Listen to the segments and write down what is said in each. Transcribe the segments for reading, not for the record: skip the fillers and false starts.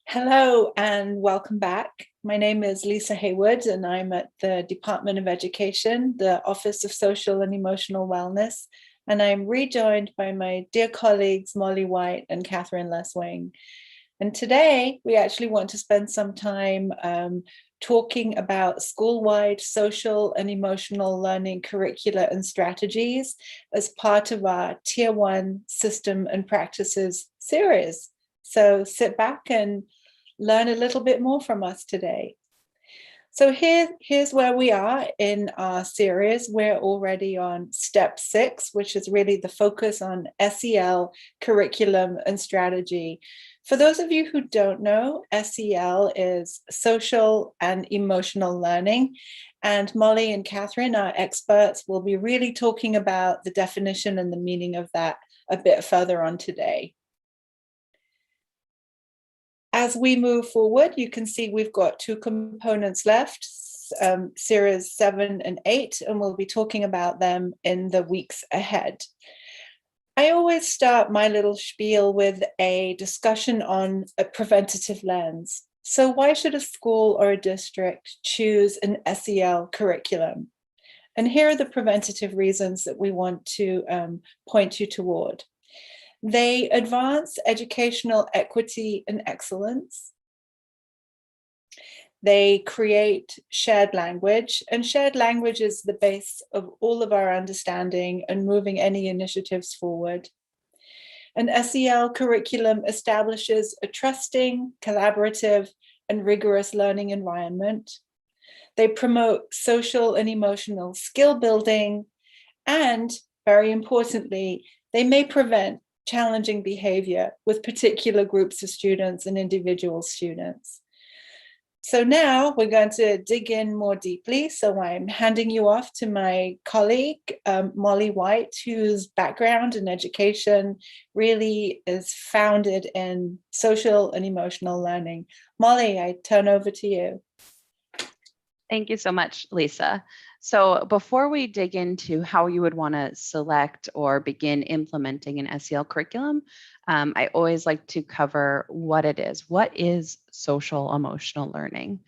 Hello and welcome back. My name is Lisa Haywood and I'm at the Department of Education, the Office of Social and Emotional Wellness, and I'm rejoined by my dear colleagues Molly White and Catherine Leswing. And today we actually want to spend some time talking about school-wide social and emotional learning curricula and strategies as part of our Tier 1 System and Practices series. So sit back and learn a little bit more from us today. So here's where we are in our series. We're already on step 6, which is really the focus on SEL curriculum and strategy. For those of you who don't know, SEL is social and emotional learning. And Molly and Catherine, our experts, will be really talking about the definition and the meaning of that a bit further on today. As we move forward, you can see we've got 2 components left, series 7 and 8, and we'll be talking about them in the weeks ahead. I always start my little spiel with a discussion on a preventative lens. So why should a school or a district choose an SEL curriculum? And here are the preventative reasons that we want to point you toward. They advance educational equity and excellence. They create shared language, and shared language is the base of all of our understanding and moving any initiatives forward. An SEL curriculum establishes a trusting, collaborative, and rigorous learning environment. They promote social and emotional skill building, and very importantly, they may prevent challenging behavior with particular groups of students and individual students. So now we're going to dig in more deeply. So I'm handing you off to my colleague, Molly White, whose background in education really is founded in social and emotional learning. Molly, I turn over to you. Thank you so much, Lisa. So before we dig into how you would want to select or begin implementing an SEL curriculum, I always like to cover what it is. What is social emotional learning?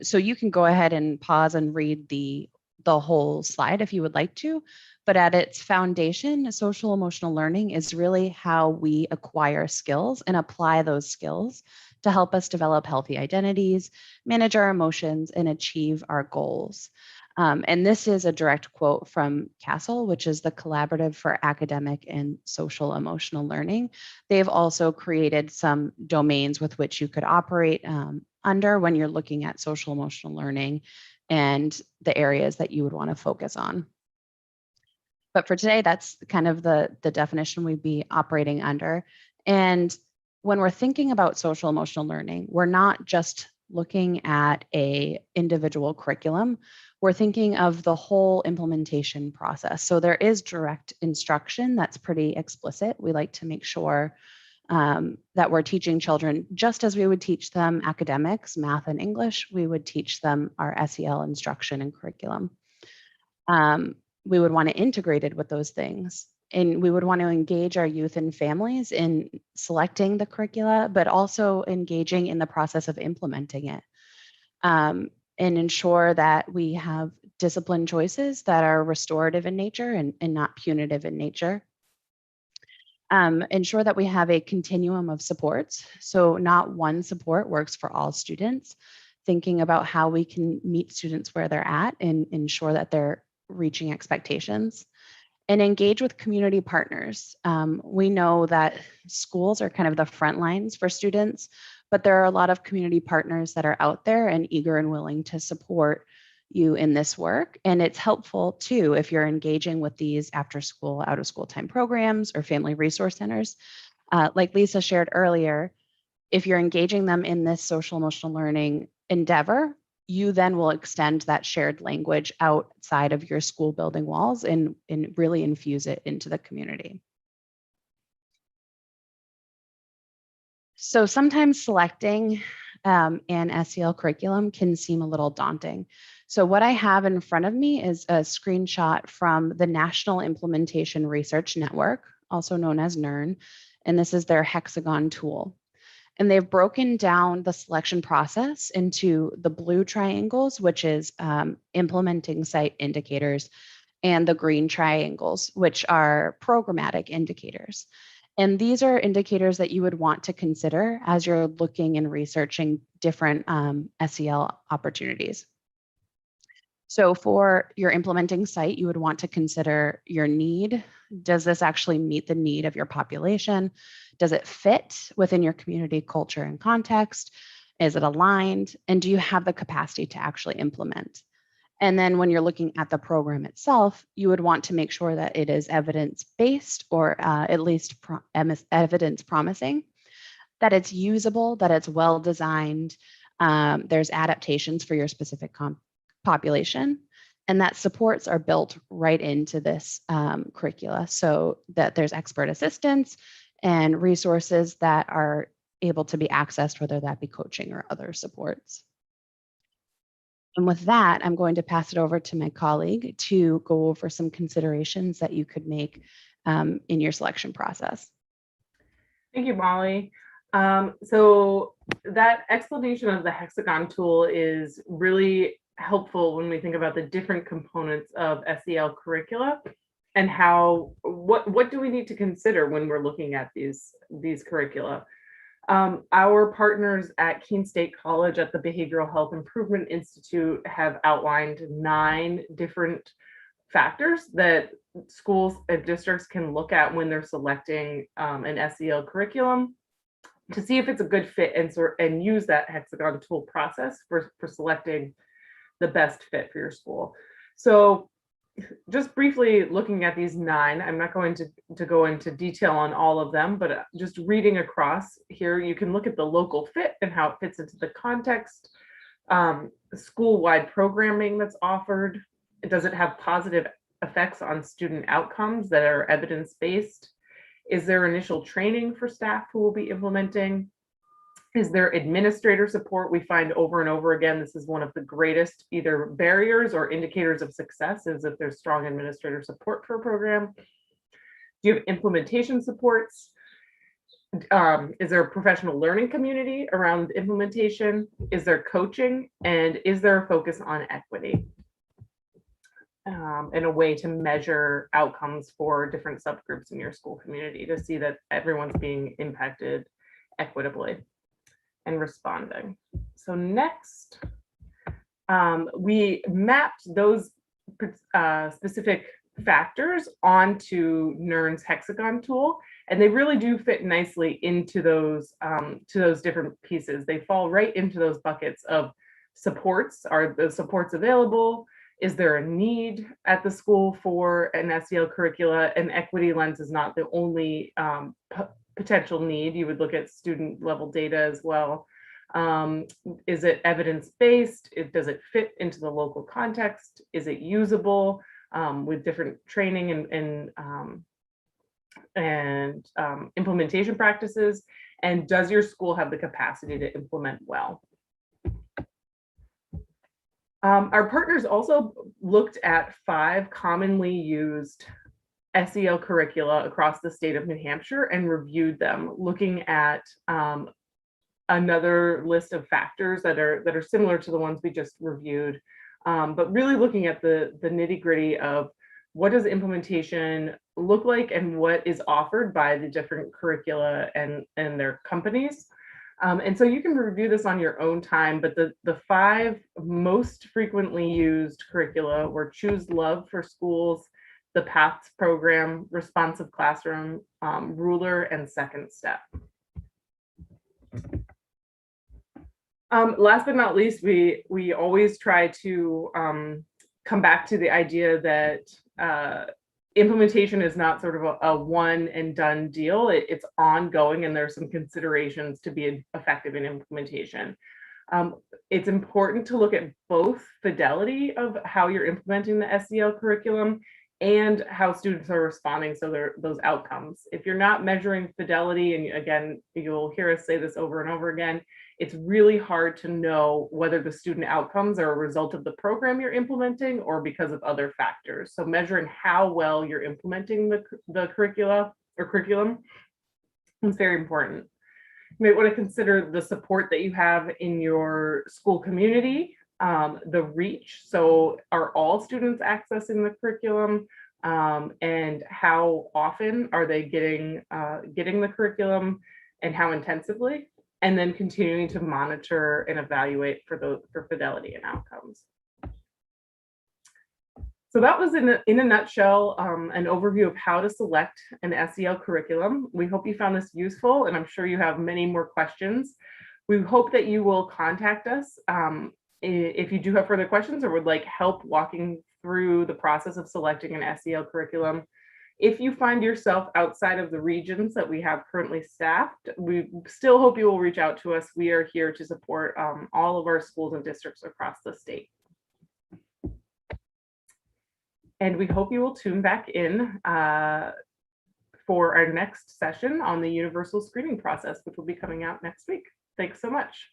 So you can go ahead and pause and read the whole slide if you would like to, but at its foundation, social emotional learning is really how we acquire skills and apply those skills to help us develop healthy identities, manage our emotions, and achieve our goals. And this is a direct quote from CASEL, which is the Collaborative for Academic and Social Emotional Learning. They've also created some domains with which you could operate under when you're looking at social emotional learning and the areas that you would want to focus on. But for today, that's kind of the definition we'd be operating under. And when we're thinking about social emotional learning, we're not just looking at a individual curriculum, we're thinking of the whole implementation process. So there is direct instruction that's pretty explicit. We like to make sure that we're teaching children just as we would teach them academics, math and English, we would teach them our SEL instruction and curriculum. We would want to integrate it with those things. And we would want to engage our youth and families in selecting the curricula, but also engaging in the process of implementing it. And ensure that we have discipline choices that are restorative in nature and not punitive in nature. Ensure that we have a continuum of supports. So not one support works for all students. Thinking about how we can meet students where they're at and ensure that they're reaching expectations. And engage with community partners. We know that schools are kind of the front lines for students, but there are a lot of community partners that are out there and eager and willing to support you in this work. And it's helpful too if you're engaging with these after school, out of school time programs or family resource centers. Like Lisa shared earlier, if you're engaging them in this social emotional learning endeavor, you then will extend that shared language outside of your school building walls and really infuse it into the community. So sometimes selecting an SEL curriculum can seem a little daunting. So what I have in front of me is a screenshot from the National Implementation Research Network, also known as NERN, and this is their hexagon tool. And they've broken down the selection process into the blue triangles, which is implementing site indicators, and the green triangles, which are programmatic indicators. And these are indicators that you would want to consider as you're looking and researching different SEL opportunities. So for your implementing site, you would want to consider your need. Does this actually meet the need of your population? Does it fit within your community culture and context? Is it aligned? And do you have the capacity to actually implement? And then when you're looking at the program itself, you would want to make sure that it is evidence-based, or at least evidence promising, that it's usable, that it's well designed, there's adaptations for your specific population, and that supports are built right into this curricula, so that there's expert assistance and resources that are able to be accessed, whether that be coaching or other supports. And with that, I'm going to pass it over to my colleague to go over some considerations that you could make in your selection process. Thank you, Molly. So that explanation of the hexagon tool is really helpful when we think about the different components of SEL curricula and how, what do we need to consider when we're looking at these curricula. Our partners at Keene State College at the Behavioral Health Improvement Institute have outlined 9 different factors that schools and districts can look at when they're selecting an SEL curriculum to see if it's a good fit, and use that hexagon tool process for selecting the best fit for your school. So just briefly looking at these 9, I'm not going to go into detail on all of them, but just reading across here, you can look at the local fit and how it fits into the context, school-wide programming that's offered. Does it have positive effects on student outcomes that are evidence-based? Is there initial training for staff who will be implementing? Is there administrator support? We find over and over again, this is one of the greatest either barriers or indicators of success, is if there's strong administrator support for a program. Do you have implementation supports? Is there a professional learning community around implementation? Is there coaching? And is there a focus on equity? And a way to measure outcomes for different subgroups in your school community to see that everyone's being impacted equitably and responding. So next, we mapped those specific factors onto NERN's hexagon tool, and they really do fit nicely into those different pieces. They fall right into those buckets of supports. Are the supports available? Is there a need at the school for an SEL curricula? An equity lens is not the only potential need. You would look at student level data as well. Is it evidence-based? Does it fit into the local context? Is it usable with different training and implementation practices? And does your school have the capacity to implement well? Our partners also looked at 5 commonly used SEL curricula across the state of New Hampshire and reviewed them, looking at another list of factors that are similar to the ones we just reviewed, but really looking at the nitty-gritty of what does implementation look like and what is offered by the different curricula and their companies. And so you can review this on your own time, but the 5 most frequently used curricula were Choose Love for Schools, the PATHS program, Responsive Classroom, Ruler, and Second Step. Last but not least, we always try to come back to the idea that implementation is not sort of a one and done deal. It's ongoing, and there's some considerations to be effective in implementation. It's important to look at both fidelity of how you're implementing the SEL curriculum and how students are responding, so those outcomes. If you're not measuring fidelity, and again, you'll hear us say this over and over again, it's really hard to know whether the student outcomes are a result of the program you're implementing or because of other factors. So measuring how well you're implementing the curricula or curriculum is very important. You might want to consider the support that you have in your school community, the reach. So are all students accessing the curriculum? And how often are they getting the curriculum, and how intensively? And then continuing to monitor and evaluate for fidelity and outcomes. So that was in a nutshell, an overview of how to select an SEL curriculum. We hope you found this useful, and I'm sure you have many more questions. We hope that you will contact us if you do have further questions or would like help walking through the process of selecting an SEL curriculum. If you find yourself outside of the regions that we have currently staffed, we still hope you will reach out to us. We are here to support all of our schools and districts across the state. And we hope you will tune back in for our next session on the universal screening process, which will be coming out next week. Thanks so much.